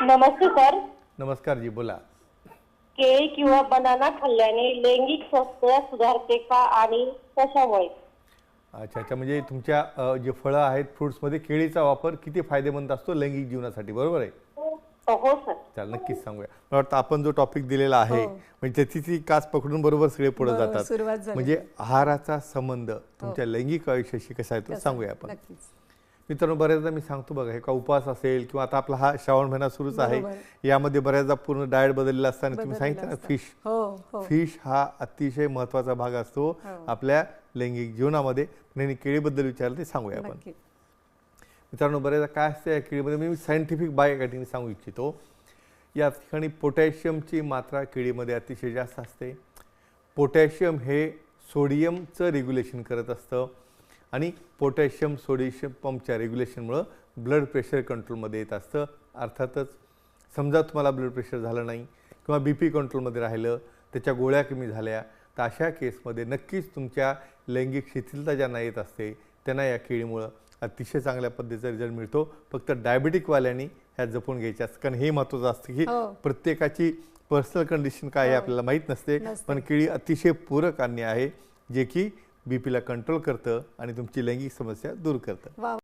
नमस्ते sir. नमस्कार जी, बोला. केळी किंवा बनाना खाल्ल्याने लैंगिक स्वास्थ्य सुधारते का आणि कशामुळे? अच्छा अच्छा, म्हणजे तुमच्या जे फळं आहेत फ्रुट्समध्ये केळीचा वापर किती फायदेमंद असतो लैंगिक जीवनासाठी, बरोबर आहे? हो सर. चाल नक्कीच सांगूया. मला वाटतं आपण जो टॉपिक दिलेला हो. आहे म्हणजे त्याची ती काच पकडून बरोबर सगळे पुढे बरोबर, जातात. सुरुवात झाली. म्हणजे आहाराचा संबंध हो. तुमच्या लैंगिक आयुष्याशी कसा आहे तो कसं? सांगूया आपण. नक्कीच. मित्रांनो, बऱ्याचदा मी सांगतो बघा, हे का उपवास असेल किंवा आता आपला हा श्रावण महिना सुरूच आहे, बरोबर. यामध्ये बऱ्याचदा पूर्ण डाएट बदललेला असताना तुम्ही बदललेलं सांगितलं ना असतं. फिश. हो हो फिश हा अतिशय महत्त्वाचा भाग असतो हो. आपल्या लैंगिक जीवनामध्ये. आणि केळीबद्दल विचारलं ते सांगूया आपण. नक्की. मित्रांनो, बऱ्याचदा काय असते या केळीमध्ये, मी सायंटिफिक बाय एका ठिकाणी सांगू इच्छितो. या ठिकाणी पोटॅशियमची मात्रा केळीमध्ये अतिशय जास्त असते. पोटॅशियम हे सोडियमचं रेग्युलेशन करत असतं आणि पोटॅशियम सोडियम पंपच्या रेग्युलेशनमुळं ब्लड प्रेशर कंट्रोलमध्ये येत असतं. अर्थातच समजा तुम्हाला ब्लड प्रेशर झालं नाही किंवा बी पी कंट्रोलमध्ये राहिलं, त्याच्या गोळ्या कमी झाल्या, तर अशा केसमध्ये नक्कीच तुमच्या लैंगिक शिथिलता ज्यांना येत असते त्यांना या केळीमुळं अतिशय चांगल्या पद्धतीचा रिझल्ट मिळतो. फक्त डायबेटिकवाल्यांनी ह्या जपून घ्यायच्या असतं, कारण हे महत्त्वाचं असतं की हो. प्रत्येकाची पर्सनल कंडिशन काय आहे हो. आपल्याला माहीत नसते. नसते. पण केळी अतिशय पूरक अन्न आहे जे की बी पीला कंट्रोल करतं आणि तुमची लैंगिक समस्या दूर करतं. वा.